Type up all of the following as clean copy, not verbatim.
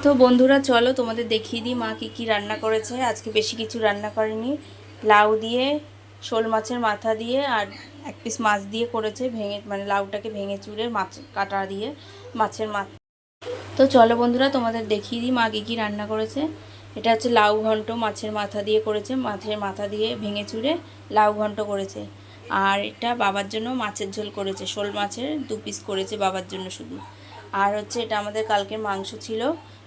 তো বন্ধুরা চলো তোমাদের দেখিয়ে দিই মা কী রান্না করেছে। আজকে বেশি কিছু রান্না করেনি, লাউ দিয়ে, শোল মাছের মাথা দিয়ে আর এক পিস মাছ দিয়ে করেছে, ভেঙে মানে লাউটাকে ভেঙে চুড়ে মাছ কাটা দিয়ে মাছের মাথা। তো চলো বন্ধুরা তোমাদের দেখিয়ে দিই মা কী রান্না করেছে। এটা হচ্ছে লাউ ঘন্ট, মাছের মাথা দিয়ে করেছে, মাছের মাথা দিয়ে ভেঙে চুড়ে লাউ ঘন্ট করেছে। আর এটা বাবার জন্য মাছের ঝোল করেছে, শোল মাছের 2 পিস করেছে বাবার জন্য শুধু। আর হচ্ছে এটা আমাদের কালকের মাংস ছিল,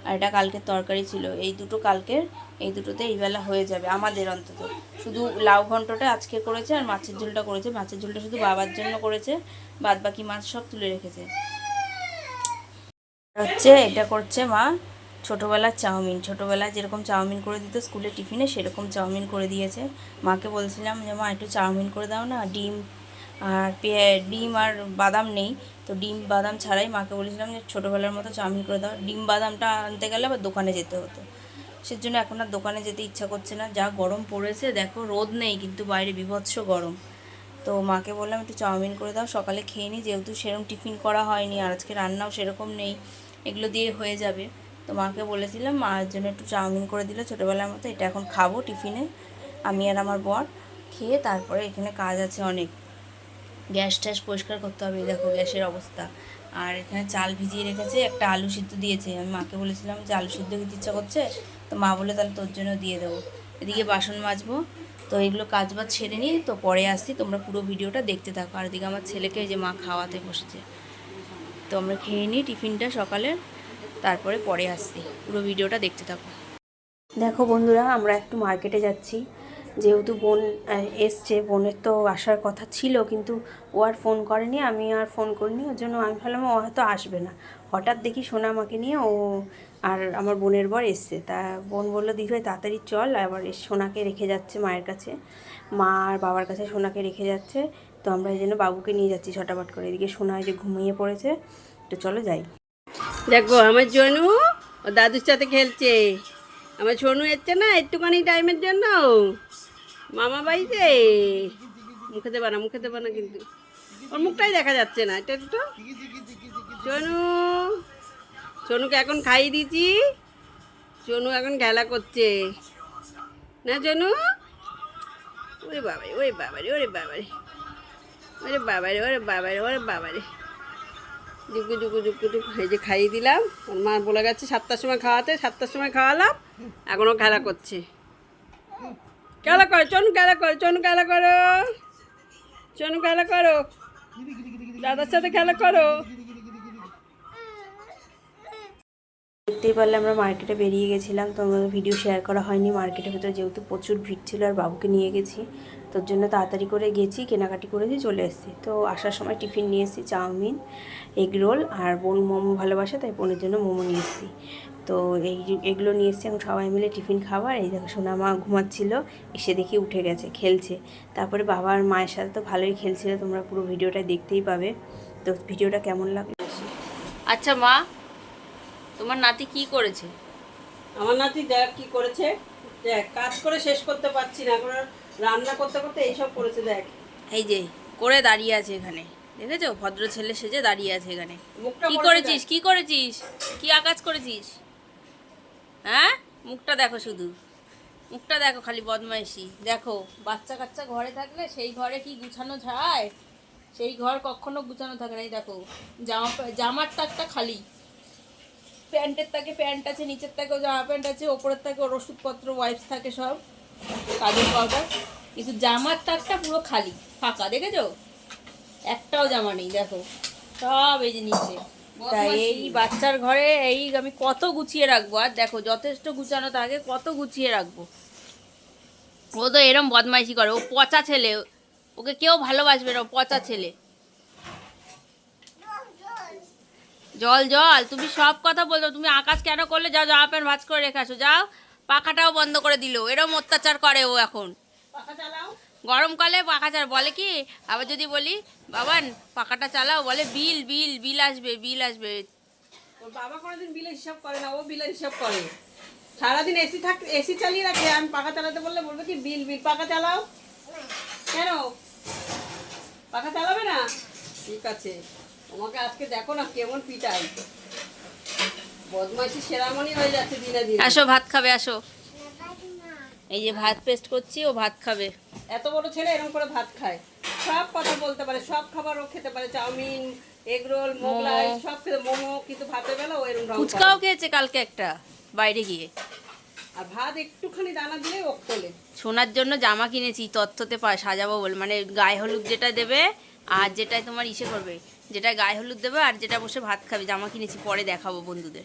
আর এটা কালকের তরকারি ছিল। এই দুটো কালকের, এই দুটোতে এইবেলা হয়ে যাবে আমাদের অন্তত। শুধু লাউ ঘন্টটা আজকে করেছে আর মাছের ঝোলটা করেছে। মাছের ঝোলটা শুধু বাবার জন্য করেছে, বাদ বাকি মাছ সব তুলে রেখেছে। হচ্ছে এটা করছে মা ছোটোবেলার চাউমিন, ছোটোবেলায় যেরকম চাউমিন করে দিত স্কুলে টিফিনে, সেরকম চাউমিন করে দিয়েছে। মাকে বলছিলাম যে মা একটু চাউমিন করে দাও না, ডিম আর ডিম আর বাদাম নেই, তো ডিম বাদাম ছাড়াই মাকে বলেছিলাম যে ছোটোবেলার মতো চাউমিন করে দাও। ডিম বাদামটা আনতে গেলে আবার দোকানে যেতে হতো, সেজন্য এখন আর দোকানে যেতে ইচ্ছা করছে না। যা গরম পড়েছে দেখো, রোদ নেই কিন্তু বাইরে বিভৎস গরম। তো মাকে বললাম একটু চাউমিন করে দাও, সকালে খেয়ে নিই, যেহেতু সেরকম টিফিন করা হয়নি আর আজকে রান্নাও সেরকম নেই, এগুলো দিয়ে হয়ে যাবে। তো মাকে বলেছিলাম, মায়ের জন্য একটু চাউমিন করে দিল ছোটোবেলার মতো। এটা এখন খাবো টিফিনে, আমি আর আমার বর। খেয়ে তারপরে এখানে কাজ আছে অনেক, গ্যাস ট্যাস পরিষ্কার করতে হবে, দেখো গ্যাসের অবস্থা। আর এখানে চাল ভিজিয়ে রেখেছে, একটা আলু সিদ্ধ দিয়েছে। আমি মাকে বলেছিলাম যে আলু সিদ্ধ খেতে ইচ্ছা করছে, তো মা বলে তাহলে তোর জন্য দিয়ে দেবো। এদিকে বাসন মাজবো, তো এগুলো কাজ বাজ ছেড়ে নিই, তো পরে আসছি, তোমরা পুরো ভিডিওটা দেখতে থাকো। আর এদিকে আমার ছেলেকে যে মা খাওয়াতে বসেছে, তো আমরা খেয়ে নিই টিফিনটা সকালে, তারপরে পরে আসছি, পুরো ভিডিওটা দেখতে থাকো। দেখো বন্ধুরা, আমরা একটু মার্কেটে যাচ্ছি, যেহেতু বোন এসছে, বোনের তো আসার কথা ছিল কিন্তু ও আর ফোন করেনি, আমি আর ফোন করিনি, ওর জন্য আমি ভাবলাম ও হয়তো আসবে না। হঠাৎ দেখি সোনা আমাকে নিয়ে ও আর আমার বোনের বর এসছে, তা বোন বললো দিদিভাই তাড়াতাড়ি চল, আবার সোনাকে রেখে যাচ্ছে মায়ের কাছে, মা আর বাবার কাছে সোনাকে রেখে যাচ্ছে। তো আমরা এই জন্য বাবুকে নিয়ে যাচ্ছি ছটাপট করে। এদিকে সোনা যে ঘুমিয়ে পড়েছে, তো চলো যাই। দেখো আমার জনু ও দাদুর সাথে খেলছে। আমার সোনু এসছে না একটুখানি টাইমের জন্য মামা বাড়িতে। মুখে দেবা না কিন্তু, ওর মুখটাই দেখা যাচ্ছে না। এটা একটু সোনু, সোনুকে এখন খাইয়ে দিয়েছি, সোনু এখন খেলা করছে না সোনু। ওরে বাবারে, ওরে বাবারে, ওরে বাবারে, ওরে বাবারে, ওরে বাবারে, ওরে বাবারে, জুকু জুকু জুকু জুকু। এই যে খাইয়ে দিলাম, ওর মা বলে গেছে 7টার সময় খাওয়াতে, 7টার সময় খাওয়ালাম, এখনও খেলা করছে। খেলা করো চনু, খেলা করো চনু, খেলা করো চনু, খেলা করো, দাদার সাথে খেলা করো। দেখতেই পারলে আমরা মার্কেটে বেরিয়ে গেছিলাম, তো আমাদের ভিডিও শেয়ার করা হয়নি। মার্কেটের ভেতরে যেহেতু প্রচুর ভিড় ছিল আর বাবুকে নিয়ে গেছি, তোর জন্য তাড়াতাড়ি করে গেছি, কেনাকাটি করেছি, চলে এসেছি। তো আসার সময় টিফিন নিয়ে এসেছি, চাউমিন, এগ রোল, আর বোন মোমো ভালোবাসে তাই বোনের জন্য মোমো নিয়ে এসেছি। তো এগুলো নিয়ে এসেছি, এখন সবাই মিলে টিফিন খাবার। এই দেখো সোনা মা ঘুমাচ্ছিল, এসে দেখি উঠে গেছে, খেলছে। তারপরে বাবা আর মায়ের সাথে তো ভালোই খেলছিল, তোমরা পুরো ভিডিওটা দেখতেই পাবে। তো ভিডিওটা কেমন লাগলো? আচ্ছা মা, তোমার নাতি কি করেছে? আমার নাতি দেখ কি করেছে, দেখ কাজ করে শেষ করতে পারছি না, এখন রান্না করতে করতে এইসব করেছে। দেখ এই যে করে দাঁড়িয়ে আছে এখানে, দেখেছো? ভদ্র ছেলে সেজে দাঁড়িয়ে আছে এখানে। মুখটা কি করেছে করেছিস, দেখ। কি করেছিস, কি আকাজ করেছিস? হ্যাঁ, মুখটা দেখো, শুধু মুখটা দেখো, খালি বদমাইশি। দেখো, বাচ্চা কাচ্চা ঘরে থাকলে সেই ঘরে কি গুছানো যায়? সেই ঘর কখনো গুছানো থাকে না। এই দেখো, জামার তাকটা খালি, প্যান্টের তাকে প্যান্ট আছে, নিচের তাকেও জামা প্যান্ট আছে, ওপরের তাকে ওর ওষুধপত্র ওয়াইপস থাকে সব, কাজল পাউডার, কিন্তু জামার তাকটা পুরো খালি, ফাঁকা। দেখেছো? একটাও জামা নেই, দেখো সব এই যে নিচে। তাই এই বাচ্চার ঘরে এই আমি কত গুছিয়ে রাখবো, আর দেখো যথেষ্ট গুছানো থাকে, কত গুছিয়ে রাখবো। ও তো এরম বদমাইশি করে, ও পচা ছেলে, ওকে কেউ ভালোবাসবে না, ও পচা ছেলে। জল জল, তুমি সব কথা বলছো, তুমি আকাশ কেন করলে? যাও জামা প্যান্ট ভাঁজ করে রেখে আসো, যাও। পাখাটাও বন্ধ করে দিল, এরম অত্যাচার করে ও এখন। পাখা চালাও। গরমকালে পাখা চার বলে কি, আবার যদি বলি বাবান পাখাটা চালাও, বলে বিল বিল বিল আসবে, বিল আসবে। ওর বাবা কোনোদিন বিলের হিসাব করে না, ও বিলের হিসাব করে। সারাদিন এসি চালিয়ে রাখে, আমি পাখা চালাতে বললে বলবে কি বিল বিল। পাখা চালাও। কেন পাখা চালাবে না? ঠিক আছে, তোমাকে আজকে দেখো না কেমন পিটাই। বদমাইশি সেরামনি হয়ে যাচ্ছে দিনে দিনে। আসো ভাত খাবে, আসো। এই যে ভাত পেস্ট করছি, ও ভাত খাবে। এত বড় ছেলে এরকম করে ভাত খায়, সব কথা বলতে পারে, সব খাবারও খেতে পারে, চাউমিন, এগ রোল, মোগলাই সব খেতে, মোমো, কিন্তু ভাতের বেলা ও এরকম ফুচকাও খেয়েছে কালকে একটা বাইরে গিয়ে। আর ভাত একটুখানি দানা দিয়ে ও তোলে। সোনার জন্য জামা কিনেছি তথ্যতে সাজাবো বল, মানে গায়ে হলুদ যেটা দেবে আর যেটাই তোমার ইসে করবে, যেটা গায়ে হলুদ দেবে আর যেটা বসে ভাত খাবে, জামা কিনেছি, পরে দেখাবো বন্ধুদের।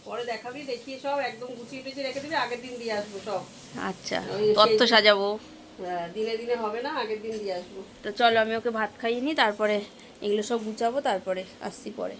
পরে দেখাবি, দেখিয়ে সব একদম গুছিয়ে টুছিয়ে রেখে দিবি, আগের দিন দিয়ে আসবো সব। আচ্ছা, ওই তথ্য সেই- সাজাবো। হ্যাঁ, দিনে দিনে হবে না, আগের দিন দিয়ে আসবো। তো চলো আমি ওকে ভাত খাইয়ে নিই, তারপরে এগুলো সব গুছাবো, তারপরে আসছি পরে।